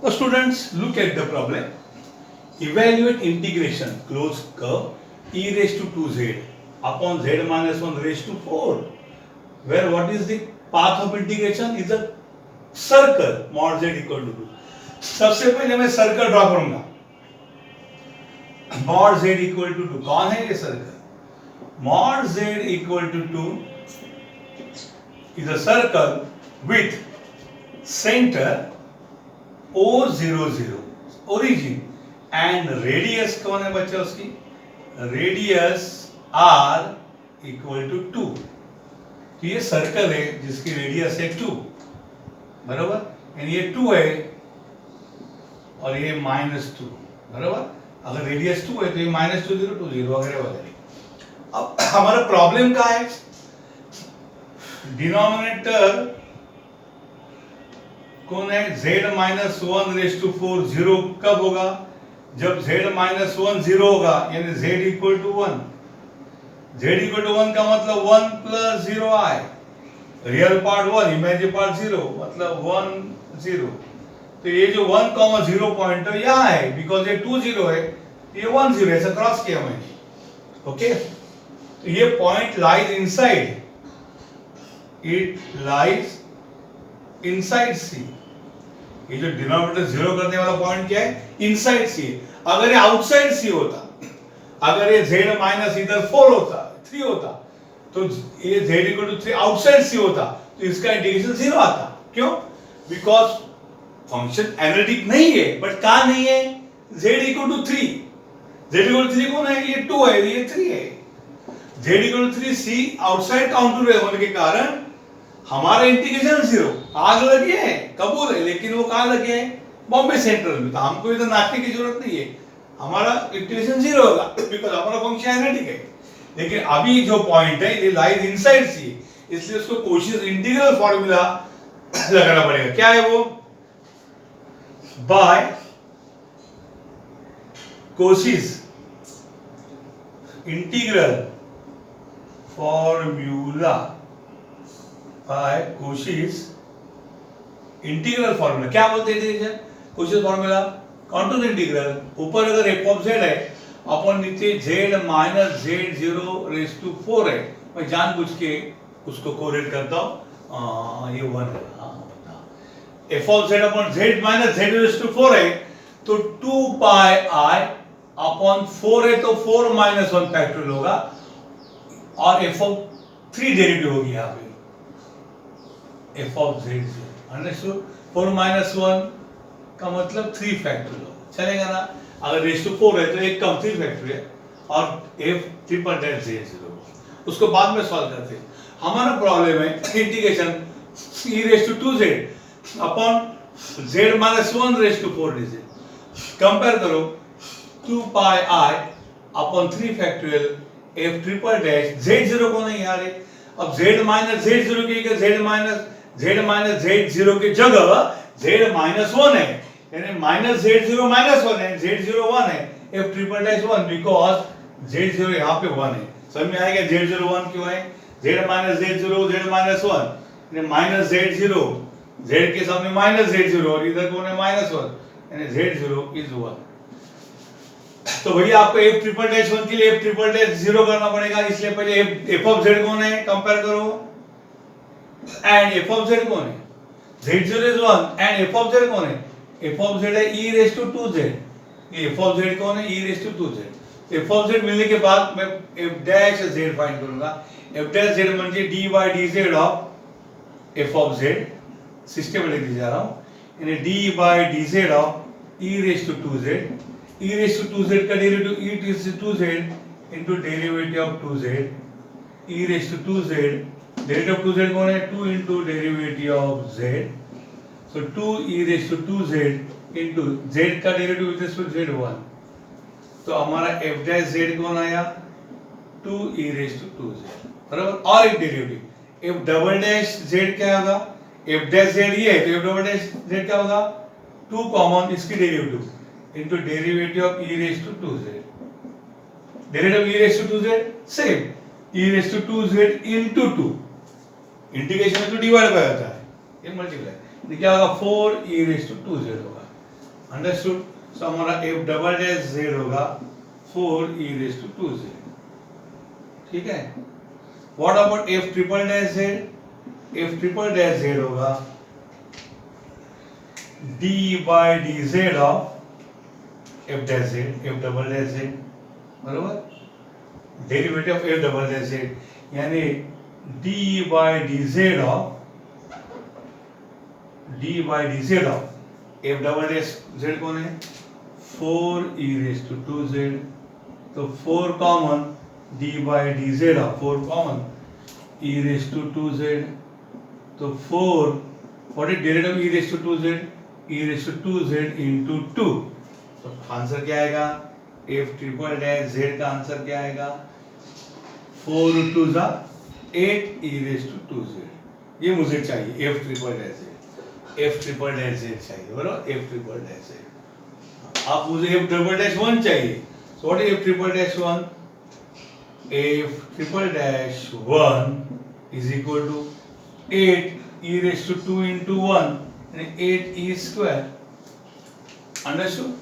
So students, look at the problem. Evaluate integration closed curve e raised to 2z upon z minus 1 raised to 4, where what is the path of integration is a circle mod z equal to 2. सबसे पहले मैं circle draw करूंगा mod z equal to 2. कौन है ये circle? mod z equal to 2 is a circle with center O00 origin and radius कौन है बच्चा उसकी? radius r equal to 2. तो ये सर्कल है जिसकी रेडियस है 2, बराबर, यानी ये 2 है और ये -2, बराबर. अगर रेडियस 2 है तो ये -2 0 2 0 वगैरह वगैरह. अब हमारा प्रॉब्लम क्या है? डिनोमिनेटर कौन है? z minus 1 raised to 4 0 कब होगा? जब z minus 1 0 होगा, यानी z equal to 1. z equal to 1 का मतलब 1 plus 0i. Real part 1, imaginary part 0, मतलब 1 0. तो ये जो 1, 0 पॉइंटर यहाँ है, बिकॉज ये 2 0 है, ये 1 0 ऐसा क्रॉस किया मैंने. ओके, तो ये point lies inside, it lies inside C. ये जो डिनोमिनेटर 0 करने वाला पॉइंट क्या है? Inside C. अगर ये आउटसाइड सी होता, अगर ये z माइनस इधर 4 होता, 3 होता, तो ये z इक्वल टू 3 आउटसाइड सी होता, तो इसका इंटीग्रेशन 0 आता. क्यों? बिकॉज फंक्शन एनालिटिक नहीं है. बट कहां नहीं है? z equal to 3. z equal to 3 कौन है? ये 2 है, ये 3 है. z equal to 3 C outside contour होने के कारण हमारा इंटीग्रेशन 0. आग लगी है, कबूल है, लेकिन वो कहां लगे हैं? बॉम्बे सेंट्रल में. तो हमको इधर नाचने की जरूरत नहीं है, हमारा इंटीग्रेशन 0 होगा, बिकॉज हमारा फंक्शन एनालिटिक है. लेकिन अभी जो पॉइंट है ये लाइज इनसाइड सी, इसलिए उसको कोशिश इंटीग्रल फॉर्मूला लगाना पड़ेगा. क्या है वो? बाय कोशिश इंटीग्रल फॉर्मूला, बाय कोशिश इंटीग्रल फॉर्मूला. क्या बोलते हैं? कोशिश फॉर्मूला कॉन्टूर इंटीग्रल. ऊपर अगर f ऑफ z है, अपन नीचे z minus z0 race to 4 है, मैं जानबूझ के उसको कोरिलेट करता हूं. ये 1 है. f of z upon z minus z raise to 4 है, तो 2 पाई i अपॉन 4 है, तो 4 माइनस 1 फैक्टोरियल होगा, और f ऑफ 3 डेरिवेटिव होगी यहाँ पे, f of z. Understood? 4 minus 1 का मतलब 3 फैक्टोरियल होगा. चलेगा ना? अगर रेस टू 4 है तो एक कम 3 फैक्टोरियल, और f ट्रिपल डैश z0, उसको बाद में सॉल्व करते हैं. हमारा प्रॉब्लम है integration e raise to 2z upon z minus 1 raise to 4 dz. Compare करो 2 pi i upon 3 factorial f triple dash z0 कौन है यहाँ रे? अब z माइनस z0 की जगह z0 की जगह z माइनस 1 है, यानी माइनस z0 माइनस 1 है, z0 1 है, f triple dash 1, because z0 यहाँ पे 1 है. समझ में आएगा z0 1 क्यों है? z minus z0 z minus 1, यानी माइनस z0, z के सामने माइनस z0, और इधर कौन है? माइनस 1, यानी z0 इज 1. तो भैया आपको f ट्रिपल डैश 1 के लिए f ट्रिपल डैश 0 करना पड़ेगा, इसलिए पहले f ऑफ z कौन है कंपेयर करो, एंड f ऑफ z कौन है? z0 is 1, and f of z कौन है? f ऑफ z है e रेस टू 2z. ये f ऑफ z कौन है? e raise to 2z. f of z मिलने के बाद मैं f डैश z फाइंड करूंगा. f डैश z म्हणजे dy dz of f of z, system में लिख जा रहा हूं, यानी dy dz of e raise to 2z. e raise to 2z का derivative e raise to 2z into derivative of 2z, e raise to 2z, derivative of 2z कौन है? 2 into derivative of z. So 2 e raised to 2z into z का derivative with respect to z1, तो हमारा f dash z कौन आया? 2 e raised to 2z, बराबर. और एक derivative f double dash z क्या होगा? f डैश z ये है, तो f डबल डैश z क्या होगा? 2 कॉमन इसकी derivative into derivative of e raised to 2z. Derivative of e raised to 2z same, e raised to 2z into 2, integration में तो डिवाइड बाय होता है, ये मल्टीप्लाई, तो क्या होगा 4 e raised to 2z होगा. अंडरस्टूड। सो हमारा एफ डबल डैश जेड होगा 4e⁻²z, ठीक है। What about F triple dash Z? F triple dash Z होगा d/dz of F dash Z, F double dash Z, बराबर। Derivative of F double dash Z यानी d/dz of F double dash Z कौन है? 4e⁻²z, तो 4 common, d/dz of 4 common e⁻²z, तो 4, what is derivative e⁻²z? e⁻²z into 2, तो answer क्या आएगा? F triple dash Z का आंसर क्या आएगा? 4 × 2 = 8 e⁻²z। ये मुझे चाहिए F triple dash Z, F triple dash Z चाहिए, बराबर। एफ ट्रिपल डैश जेड, आप मुझे एफ डबल डैश 1 चाहिए। So what is F triple dash 1? F triple dash 1 is equal to 8 e⁻² into 1 यानी 8e²। Understood.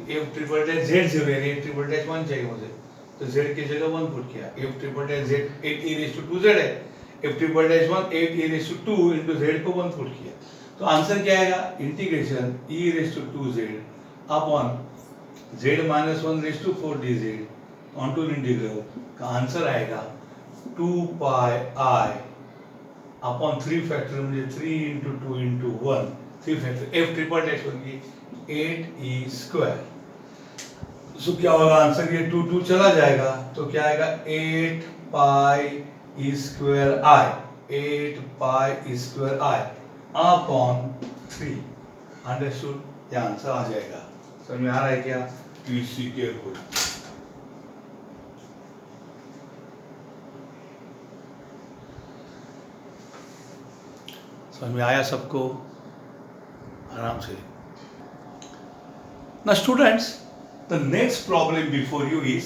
F triple dash Z 0 यानी F triple dash 1 चाहिए मुझे, तो जेड की जगह 1 पुट किया। F triple dash Z 8e⁻²z है, F triple dash 1 8e⁻² into z को 1 पुट किया, तो आंसर क्या आएगा? Integration e⁻²z upon z-1⁴dz onto integral का आंसर आएगा 2πi अपॉन 3 फैक्टर, मुझे 3 × 2 × 1 3 फैक्टर, एफ ट्रिपल डैश 1 की 8e²। सो क्या होगा आंसर? ये 2 2 चला जाएगा, तो क्या आएगा? 8πe²i, 8πe² upon 3। अंडरस्टूड। ये आंसर आ जाएगा। समझ में आ रहा है क्या? PC careful. समझ में आया सबको? आराम से। Now students, the next problem before you is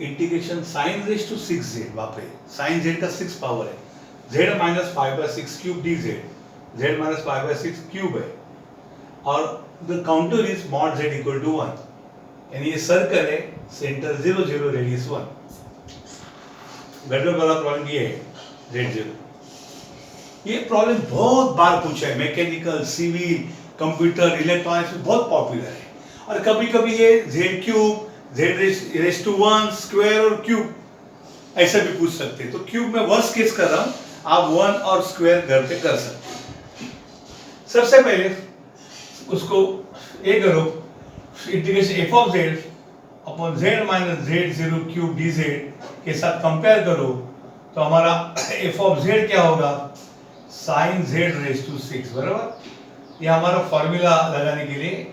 integration sin raised to 6z। बाप रे, sin z का 6 पावर है, z - 5/6 cube dz, z - 5/6 cube है, और the counter is mod z equal to 1, यानी ये सर्कल है, सेंटर 0 0 रेडियस 1। गड़बड़ वाला प्रॉब्लम ये है z0। ये प्रॉब्लम बहुत बार पूछा है, मैकेनिकल, सिविल, कंप्यूटर, इलेक्ट्रॉनिक्स में बहुत पॉपुलर है। और कभी कभी ये z³ z⁻² स्क्वायर और क्यूब ऐसा भी पूछ सकते हैं। तो क्यूब में वर्स्ट केस कर रहा हूं, आप 1 और स्क्वायर घर पे कर सकते हैं। सबसे पहले उसको ये करो, integration f of z upon z - z⁻³ dz के साथ कंपेयर करो, तो हमारा f ऑफ z क्या होगा? sin z⁻⁶, बराबर। ये हमारा फॉर्मूला लगाने के लिए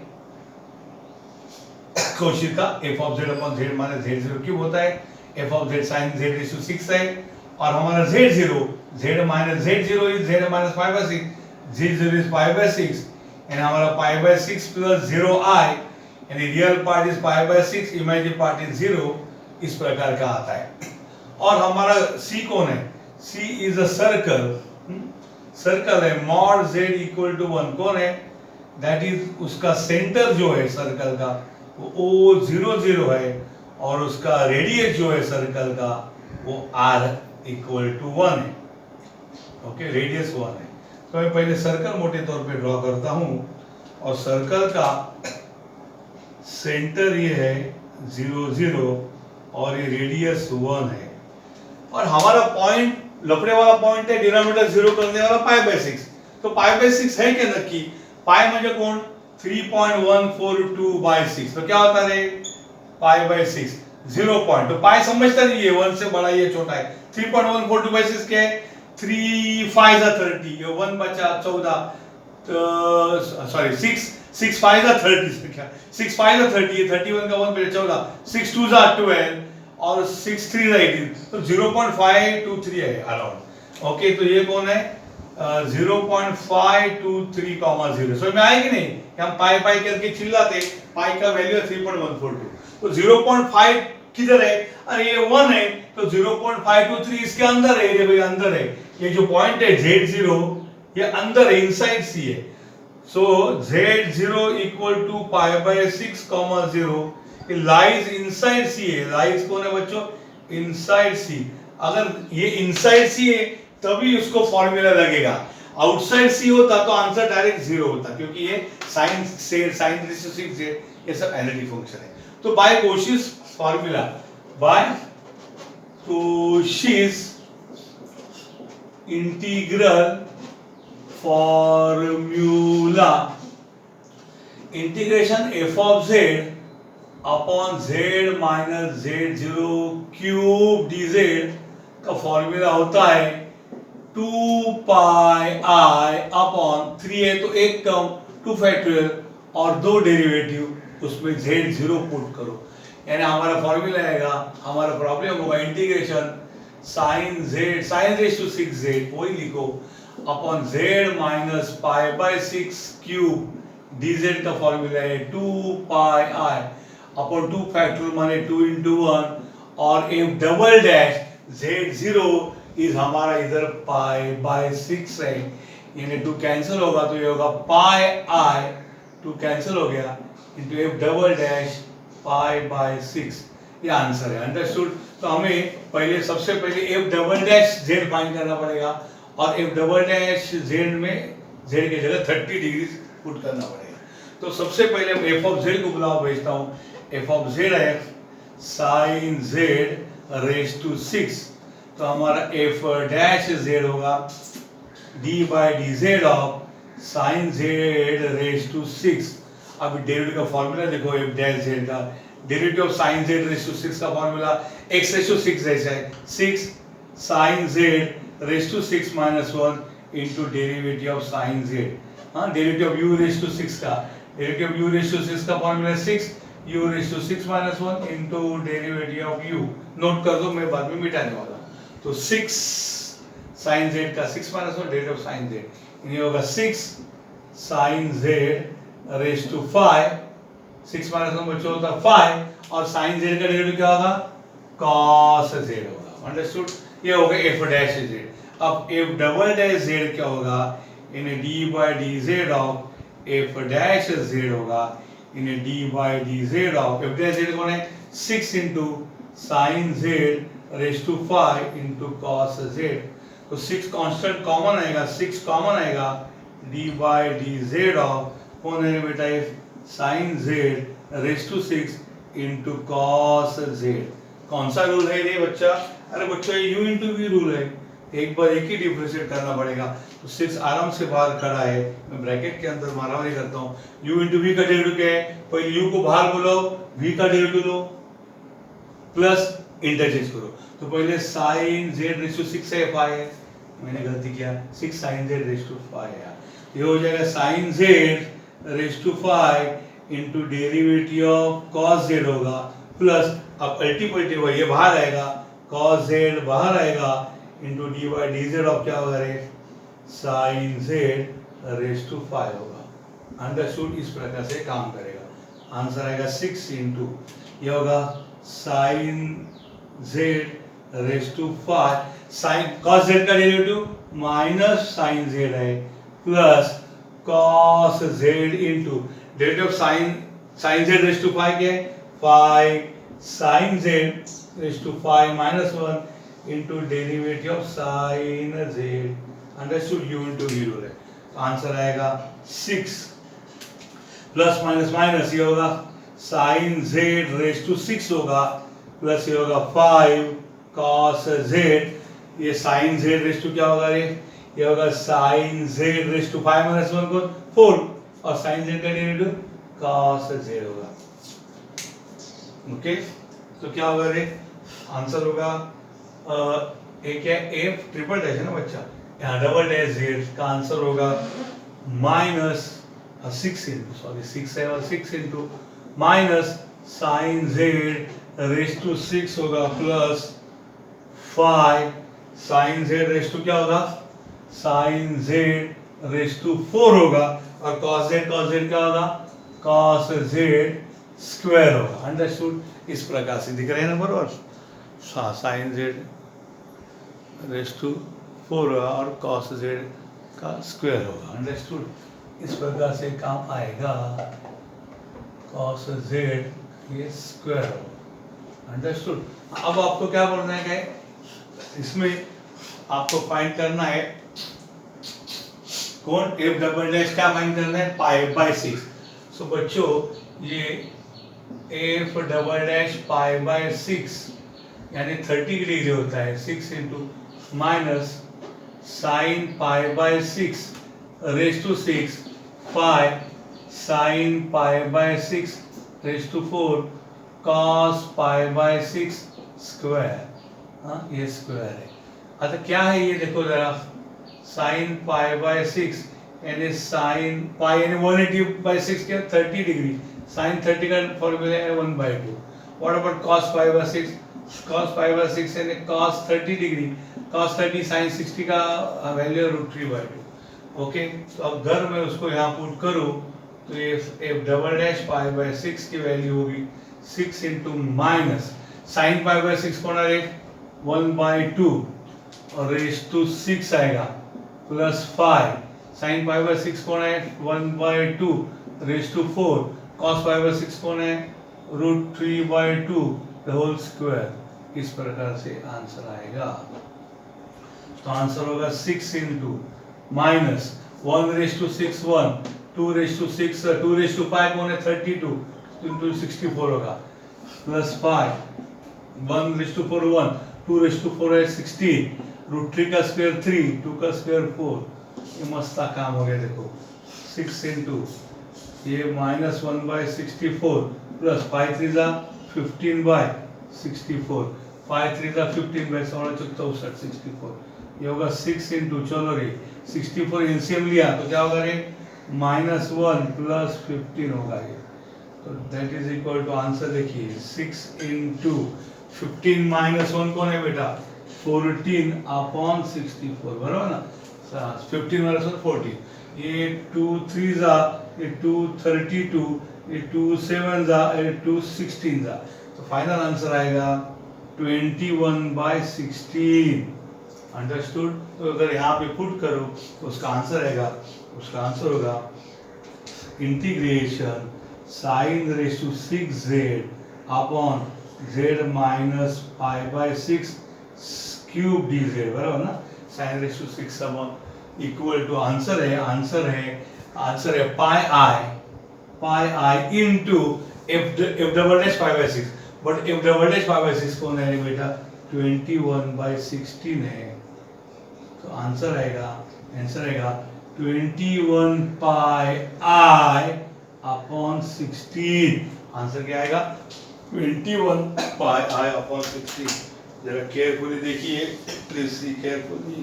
क्वोशिएंट का f of z upon z - z⁻³ होता है, f of z sin z⁻⁶ है, और हमारा z0 z - z0 is z - 5/6, z0 is 5/6, and हमारा 5/6 + 0i यानी real part is 5/6, imaginary part is 0, इस प्रकार का आता है। और हमारा c कौन है? c is a circle, circle है, मॉड z = 1 कौन है? दैट इज उसका सेंटर जो है सर्कल का वो O0 0 है, और उसका रेडियस जो है सर्कल का वो r = 1 है। ओके, रेडियस 1 है। तो मैं पहले सर्कल मोटे तौर पे ड्रॉ करता हूं, और सर्कल का सेंटर ये है 0 0, और ये रेडियस 1 है, और हमारा पॉइंट लपड़े वाला पॉइंट है, डिनोमिनेटर 0 करने वाला π/6। तो π/6 है क्या नक्की? पाई म्हणजे कोण? 3.142/6, तो क्या होता है? π/6 0 पॉइंट, तो पाई समझता नहीं है, 1 से बड़ा ये छोटा है। 3.142/6 क्या है? 3 5 30, ये 1 बचा 14, सॉरी 6 5 30, क्या 6 5 30, ये 31 का 1 बचा 14, 6 2 12 और 6 3 18, तो 0.523 है अराउंड। ओके, तो ये कौन है? 0.523,0। समझ में आएगी नहीं? हम पाई पाई करके चिल्लाते, पाई का वैल्यू है 3.142, तो 0.5 किधर है? अरे ये 1 है, तो 0.523 इसके अंदर है, ये भाई अंदर है। ये जो पॉइंट है Z0 ये अंदर है, इनसाइड सी है। So z0 equal to pi by 6 comma 0 it lies inside C है. lies कौन है बच्चों? inside C. अगर ये inside C है तभी उसको फॉर्मूला लगेगा. आउटसाइड C होता तो आंसर डायरेक्ट 0 होता, क्योंकि ये साइन से साइन रेशियो 6 है, ये सब एनालिटिक फंक्शन है. तो बाय कोशिश फॉर्मूला, बाय कोशिश integral formula, integration f of z upon z minus z0 cube dz का फॉर्मूला होता है 2 पाई i अपॉन 3 है तो एक टर्म 2 फैक्टोरियल और दो डेरिवेटिव, उसमें z0 पुट करो. यानी हमारा फॉर्मूला आएगा, हमारा प्रॉब्लम होगा integration sine z sine raise to 6z वही लिखो upon z minus pi by 6 cube dz का फॉर्मूला है 2 पाई i अपॉन 2 फैक्टोरियल माने 2 into 1 और f double dash z0 is हमारा इधर पाई बाय 6 है, यानी 2 कैंसिल होगा तो ये होगा पाई i, 2 कैंसिल हो गया into f double dash pi by 6. ये आंसर है. अंडरस्टूड. तो हमें पहले सबसे पहले f double dash z find करना पड़ेगा और f डबल डैश z में z की जगह 30 डिग्री पुट करना पड़ेगा. तो सबसे पहले हम f ऑफ z को बुलाओ भेजता हूँ. f ऑफ z है साइन z रेज टू 6, तो हमारा f डैश z होगा d by D Z of sine z raise to 6. अब डेरिवेटिव का फॉर्मूला देखो, f डैश z का derivative of sine z raise to 6 का फॉर्मूला x रेज टू 6 जैसा है 6 sine z raise to 6 minus 1 into derivative of sine z. हाँ, derivative of u raise to 6 का derivative of u raise to 6 का formula 6 u raise to 6 minus 1 into derivative of u. Note कर दो, मैं बाद में मिटाने वाला. तो 6 साइन z का 6 minus 1 derivative of sine z, ये होगा 6 sine z raise to 5, 6 minus 1 बच्चों होता 5 और साइन z का डेरिवेटिव क्या होगा? cos z होगा. अंडरस्टूड. ये हो गया f डैश z. अब f डबल डैश z क्या होगा? इन्हें d by D Z of f dash z होगा इन्हें d by D Z of f dash z कौन है? 6 into sine z raise to 5 into cos z. तो 6 constant common आएगा, 6 कॉमन आएगा d by D Z of कौन है बेटा? Sine z raise to 6 into cos z. कौन सा रूल है ये बच्चा? अरे बच्चों ये u इंटू v रूल है, एक बार एक ही डिफरेंशिएट करना पड़ेगा. तो 6 आराम से बाहर खड़ा है, मैं ब्रैकेट के अंदर मारामारी करता हूँ. u इंटू v का डेरिवेटिव क्या है? पहले u को बाहर बोलो, v का डेरिवेटिव लो प्लस इंटरचेंज करो. तो पहले साइन z रेज टू 6 है 5 है, मैंने गलती किया 6 साइन z रेज टू 5 है. ये हो जाएगा sine z raise to 5 into derivative of cos z होगा प्लस अब अल्टीमेटली वो ये बाहर आएगा cos z बाहर आएगा into d by D Z of क्या होगा रे? साइन z रेज टू 5 होगा. अंडरस्टूड. इस प्रकार से काम करेगा. आंसर आएगा 6 इंटू ये होगा sine z raise to 5 sine cos z का डेरिवेटिव माइनस साइन z है plus cos z into derivative of sine z raise to 5 क्या है? 5 sine z raise to 5 minus 1 into derivative of sine z. Understood. u into v rule है. तो answer आएगा 6 plus minus minus ये होगा sine z raise to 6 होगा plus ये होगा 5 cos z. ये साइन z रेज टू क्या होगा रे? ये होगा sine z raise to 5 minus 1 को 4 और साइन z का डेरिवेटिव cos z होगा. ओके. तो क्या होगा रे? आंसर होगा एक है f ट्रिपल डैश है ना बच्चा, यहाँ डबल डैश z का आंसर होगा माइनस 6 इंटू सॉरी 6 है और 6 into minus sine z raise to 6 होगा plus 5 sine z raise to क्या होगा? साइन z रेज टू 4 होगा और cos z क्या होगा? cos z स्क्वायर होगा. अंडरस्टूड. इस प्रकार से दिख रहे हैं ना बरोबर. साइन z रेज टू 4 होगा और cos z का स्क्वायर होगा. अंडरस्टूड. इस प्रकार से काम आएगा, cos z ये स्क्वायर होगा। अंडरस्टूड। अब आपको क्या बोलना है, इसमें आपको फाइंड करना है कौन, एफ डबल डैश क्या फाइंड करना है, पाई बाय 6। सो बच्चों ये f double dash pi by 6 यानी 30 डिग्री होता है, 6 into minus sine pi by 6 raise to 6 pi sine pi by 6 raise to 4 cos pi by 6 square. हाँ ये स्क्वायर है। अच्छा क्या है ये देखो जरा, साइन पाई बाय 6 यानी साइन पाई यानी 180/6 क्या 30 डिग्री, साइन 30 का फॉर्मूला है 1/2। What about cos pi by 6, cos pi by 6 यानी cos 30 डिग्री, cos 30 sin 60 का वैल्यू √3/2। ओके, तो अब अगर मैं उसको यहाँ पुट करूँ तो ये f double dash pi by 6 की वैल्यू होगी 6 into minus sine pi by 6 कौन है 1/2 और रेज टू 6 आएगा प्लस 5 साइन पाई बाय 6 कौन है 1/2 raise to 4 cos pi by 6 कौन है √3/2 द होल स्क्वायर। इस प्रकार से आंसर आएगा। तो आंसर होगा 6 into minus 1 raise to 6 1 2 raise to 6 2 raise to 5 कौन है 32 इंटू 64 होगा plus 5 1 raise to 4 1 2 raise to 4 है 16 √3 का स्क्वायर 3 2 का स्क्वायर 4। ये मस्त काम हो गया देखो, 6 इंटू ये माइनस 1/64 प्लस 5 3 जा 15/64 5 3 जा 15/64 ये होगा 6 इंटू चलो रे 64 एलसीएम लिया तो क्या होगा रे -1 प्लस 15 होगा ये, तो that is equal to answer देखिए 6 इंटू 15 माइनस 1 कौन है बेटा 14/64 बराबर ना, 15 माइनस 1 14, ये 2 3 जा ये 2 32 ये 2 7 जा ये 2 16 जा, तो फाइनल आंसर आएगा 21/16। अंडरस्टूड। तो अगर यहाँ पे पुट करो तो उसका आंसर आएगा, उसका आंसर होगा integration sine raise to 6z upon z minus pi by 6 cube dz बराबर ना, sine raise to 6 upon equal to answer है pi I into f double dash pi by 6, but f double dash pi by 6 कौन है बेटा 21/16 है, तो answer आएगा 21 पाई आई upon 16। Answer क्या आएगा 21 पाई आई अपॉन 16। जरा केयरफुली देखिए, प्लीज सी केयरफुली।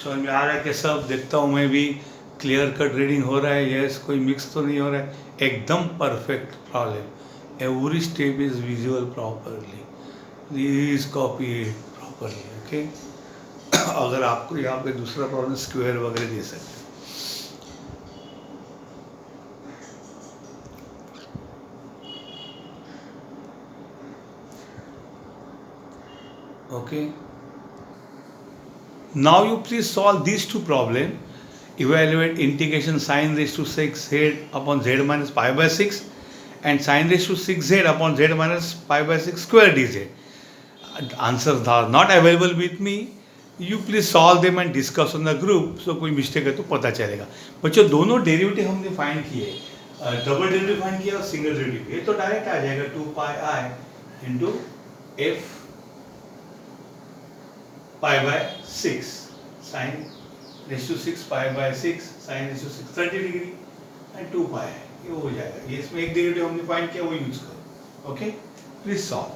समझ में आ रहा है कि सब, देखता हूँ मैं भी क्लियर कट रीडिंग हो रहा है, यस कोई मिक्स तो नहीं हो रहा है, एकदम perfect problem, every step is visual properly, please copy it properly. Okay, अगर आपको यहाँ पे दूसरा प्रॉब्लम स्क्वायर वगैरह दे सकते हैं। Okay, now you please solve these two problems. Evaluate integration sin raised to 6z upon z minus pi by 6 and sin raised to 6z upon z minus pi by 6 square dz. Answers are not available with me. You please solve them and discuss on the group. So कोई mistake है तो पता चलेगा। बच्चों दोनों derivative हमने find किए, double derivative find किया और सिंगल डेरिवेटिव, ये तो डायरेक्ट आ जाएगा 2 pi I into F pi by 6 sin raised to 6 pi by 6 sin raised to 6 30 degree and 2 पाई है, ये हो जाएगा। ये इसमें एक डेरिवेटिव हमने फाइंड किया वो यूज करो। Okay, please solve.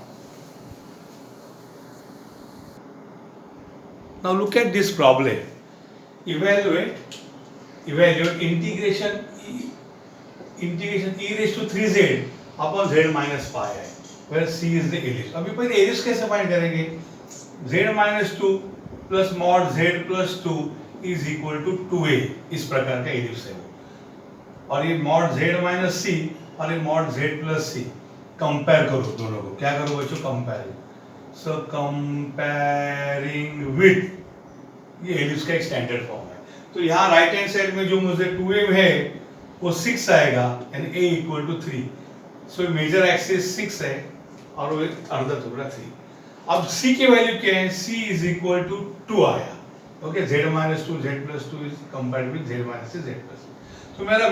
Now look at this problem, evaluate integration e raised to 3z upon z minus pi है, where c is the ellipse। अभी पहले एलिप्स कैसे फाइंड करेंगे, z minus 2 plus mod z plus 2 is equal to 2a, इस प्रकार का ellipse है वो, और ये मॉड z माइनस c और ये mod z plus c, compare करो दोनों को, क्या करो बच्चों कंपेयर, सो कंपेयरिंग विद ये एलिप्स का एक स्टैंडर्ड फॉर्म है। तो यहाँ राइट हैंड साइड में जो मुझे 2m है वो 6 आएगा यानी a equal to 3। So major axis 6 है और वो अर्धा टुकड़ा 3। अब c की वैल्यू क्या है? c इज इक्वल टू 2 आया। Okay, z minus 2 z plus 2 is compared with z minus z plus. तो मेरा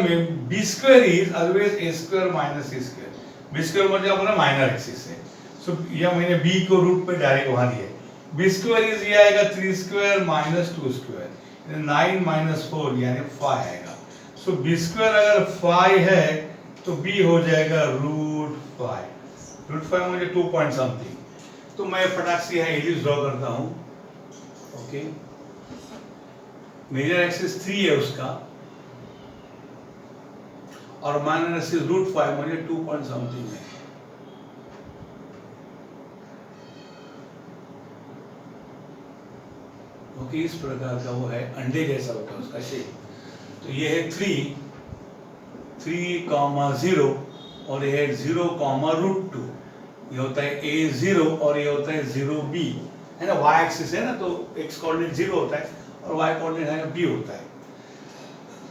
b square is always a square minus c square. b square मतलब अपना माइनर एक्सिस है। सो यह मैंने b को रूट पे डायरेक्ट वहां दिया है। b स्क्वायर इज ये आएगा 3 स्क्वायर माइनस 2 स्क्वायर, 9 माइनस 4 यानी 5 आएगा। सो b स्क्वायर अगर 5 है तो b हो जाएगा रूट 5। रूट 5 मुझे 2 पॉइंट समथिंग। तो मैं फटाक से यहाँ एलिप्स ड्रॉ करता हूँ। ओके, मेजर एक्सिस 3 है उसका और माइनर एक्सिस रूट 5 मुझे 2 पॉइंट समथिंग है। ओके, इस प्रकार का वो है, अंडे जैसा होता है उसका शेप। तो ये है 3,0 और ये है 0,√2। ये होता है a0 और ये होता है 0b, है ना। y एक्सिस है ना, तो x कोऑर्डिनेट 0 होता है और y कोऑर्डिनेट है b होता है।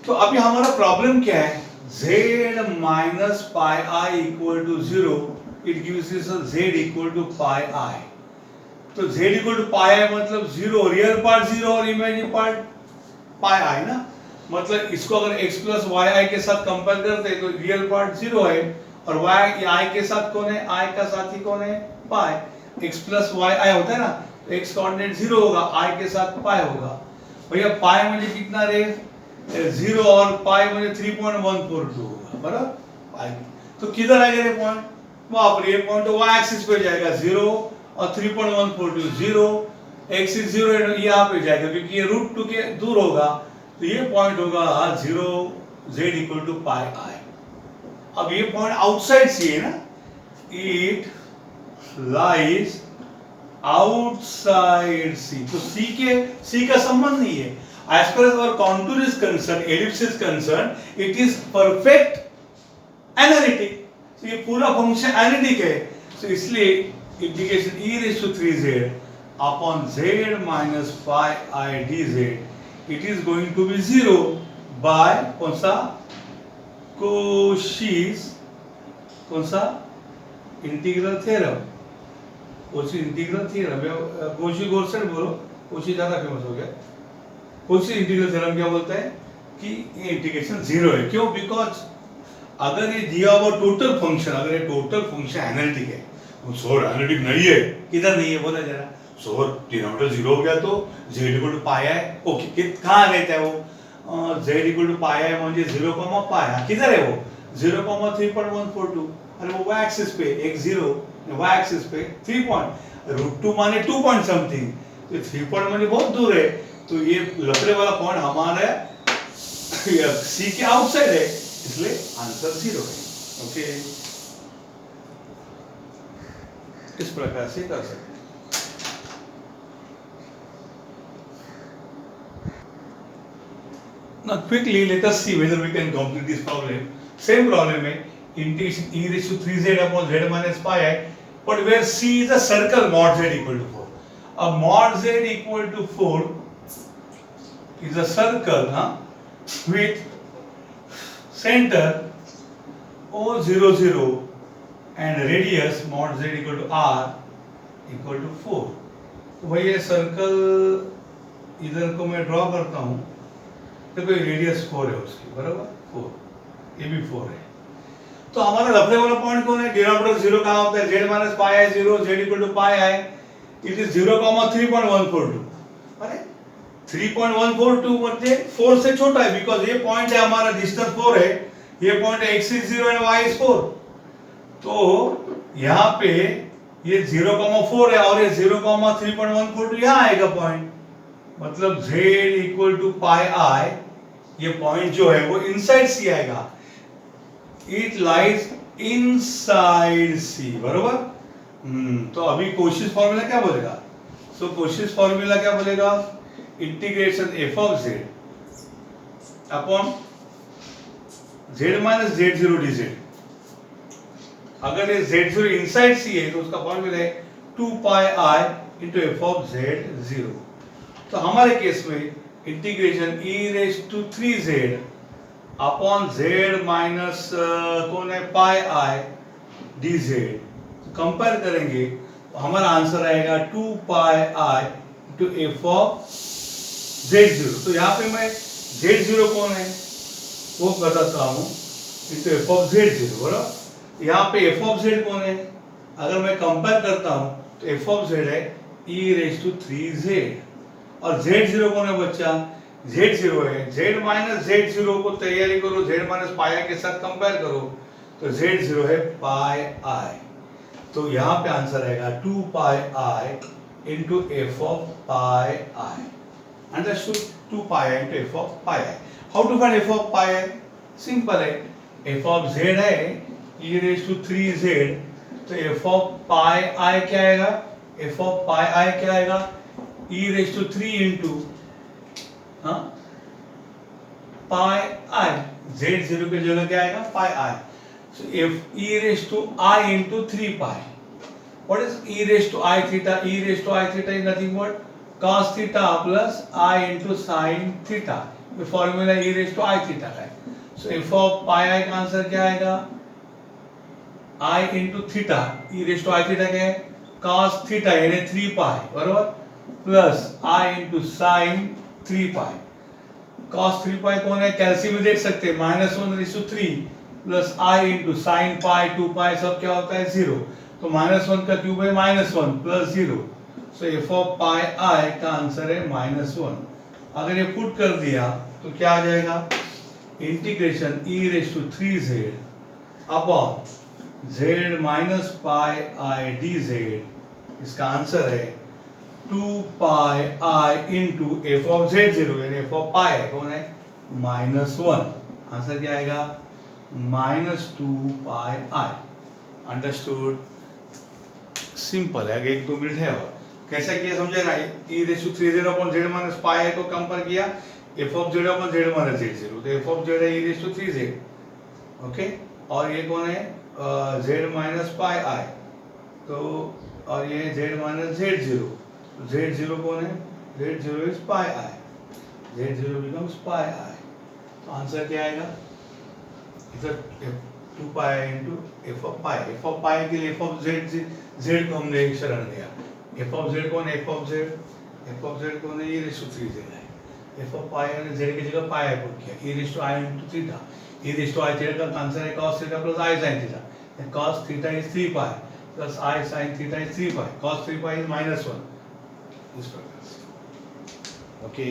तो अभी हमारा प्रॉब्लम क्या है? z minus pi i equal to 0, it gives us z equal to pi i। तो z equal to pi i मतलब 0, रियल पार्ट 0 और इमेजिनरी पार्ट पाई i ना। मतलब इसको अगर x प्लस वाई आई के साथ कंपेयर करते हैं तो रियल पार्ट 0 है और y i के साथ कौन है? i का साथी कौन है? पाई। x प्लस वाई आई होता है ना, तो x कोऑर्डिनेट 0 होगा, i के साथ पाई होगा। भैया पाई मुझे कितना रहे? 0 और पाई मुझे 3.142 होगा, बराबर पाई। तो किधर आएगा ये पॉइंट? वहां पर ये पॉइंट y एक्सिस पे जाएगा 0 और 3.142 0, x इज 0 यहाँ पे जाएगा क्योंकि ये √2 के दूर होगा। तो ये पॉइंट होगा 0 z equal to pi i। अब ये पॉइंट आउटसाइड सी है ना, इट लाइज आउटसाइड सी। तो सी का संबंध नहीं है। As far as our contour is concern, ellipse is concern, it is perfect analytic. तो ये पूरा फंक्शन एनालिटिक है। तो इसलिए integration e raised to 3z upon z minus pi I dz, it is going to be 0 by कौन सा? Cauchy's कौन सा? Integral theorem. Cauchy integral theorem, Cauchy गोरसेट बोलो, Cauchy ज्यादा फेमस हो गया। Cauchy इंटीग्रल थ्योरम क्या बोलता है कि ये इंटीग्रेशन 0 है। क्यों? बिकॉज अगर ये दिया हुआ टोटल फंक्शन, अगर ये टोटल फंक्शन एनालिटिक है, सोर एनालिटिक नहीं है, किधर नहीं है बोला जरा? सोर डिनोमिनेटर 0 हो गया तो z equal to pi i। Okay, कहाँ रहता है वो? z equal to pi i म्हणजे 0, पाई। किधर है वो? 0,3.142। अरे वो y एक्सिस पे x0, y एक्सिस पे 3 पॉइंट, √2 माने 2 पॉइंट समथिंग। तो 3 पॉइंट माने बहुत दूर है। तो ये लफड़े वाला पॉइंट हमारा c के आउटसाइड है, इसलिए आंसर 0 है। ओके, इस प्रकार से कर सकते हैं। Now quickly let us see whether we can complete this problem. Same problem है, integration e raised to 3z upon z minus pi i, but where c is a circle mod z equal to 4. अब mod z equal to 4 is a circle with center O00 and radius mod z equal to r equal to 4। तो भाई ये circle इधर को मैं draw करता हूँ, देखो ये रेडियस 4 है उसकी, बराबर 4, ये भी 4 है। तो हमारा लफड़े वाला पॉइंट कौन है? डिनोमिनेटर 0 कहाँ होता है? z minus pi i 0, z equal to pi i, it is 0,3.142। अरे 3.142 मतलब 4 से छोटा है, बिकॉज ये पॉइंट है हमारा, डिस्टेंस 4 है, ये पॉइंट है x is 0 and y is 4। तो यहाँ पे ये 0,4 है और ये 0,3.142 यहाँ आएगा पॉइंट, मतलब z equal to pi i, ये पॉइंट जो है वो इनसाइड सी आएगा। इट लाइज इनसाइड सी, बरोबर। तो अभी कोशिश फॉर्मूला क्या बोलेगा? सो कोशिश फॉर्मूला क्या बोलेगा? Integration f of z upon z minus z0 dz। अगर ये z0 इनसाइड सी है तो उसका फॉर्मूला है 2 pi i into f of z0। तो हमारे केस में integration e raise to 3z upon z minus कौन है pi i d z, compare करेंगे तो हमारा आंसर आएगा 2 pi i to f of z0। तो यहाँ पे मैं z0 कौन है वो बताता हूँ, इंटू एफ ऑफ z0, बराबर। यहाँ पे एफ ऑफ z कौन है, अगर मैं कंपेयर करता हूँ तो एफ ऑफ z है e रेज टू 3z, और z0 कौन है बच्चा, z0 है, z माइनस z0 को तैयारी करो, z माइनस पाई के साथ कंपेयर करो, तो z0 है पाई आई। तो यहाँ पे आंसर आएगा 2 pi I into F of pi I. Understood? 2 pi into F of pi I. How to find F of pi I? Simple है, एफ ऑफ z है e रेज टू 3z, तो F of pi आई क्या आएगा, F of pi आई क्या आएगा, e raise to 3 into pi i, z0 की जगह क्या आएगा pi i, so if e raised to I into 3 pi, what is e raised to I theta? E raised to I theta is nothing but cos theta plus I into sin theta, ये formula e raised to I theta का है। so f of pi I का answer क्या आएगा, I into theta, e raised to I theta क्या है, cos theta यानी 3 pi, बराबर, plus I into sin 3 pi। cos 3 pi कौन है, कैल्सियम में देख सकते हैं, -1/3 प्लस आई इंटू साइन पाई 2 पाई सब क्या होता है 0, तो -1 का क्यूब है -1 plus 0, so F of pi आई का आंसर है -1। अगर ये पुट कर दिया तो क्या आ जाएगा, integration e raise to 3z upon z minus pi i d z, इसका आंसर है 2 pi I into F of z0 यानी एफ ऑफ पाई कौन है -1, आंसर क्या आएगा -2 पाई आई। अंडरस्टूड? सिंपल है, 1-2 मिनट है। और कैसा किया समझे ना, e raise to 3z upon z minus pi I को कंपेयर किया f of z upon z minus z0, तो f ऑफ z है e raise to 3z, okay, और ये कौन है z माइनस पाई आई, तो और ये z माइनस z0, z0 कौन है, z0 is pi i, z0 becomes पाई आई, तो आंसर क्या आएगा, इधर 2 pi into F of pi, F of pi के लिए एफ ऑफ जेड को हमने एक शरण दिया, एफ ऑफ जेड कौन है, एफ ऑफ जेड कौन है, e रेज़ टू 3z है, एफ ऑफ पाई ने जेड की जगह पाई पुट किया, e raise to i into theta, e raise to i theta का आंसर है cos theta plus i sin theta, and cos theta is 3 pi plus i sin theta is 3 pi, cos 3 pi is -1, इस प्रकार से, okay.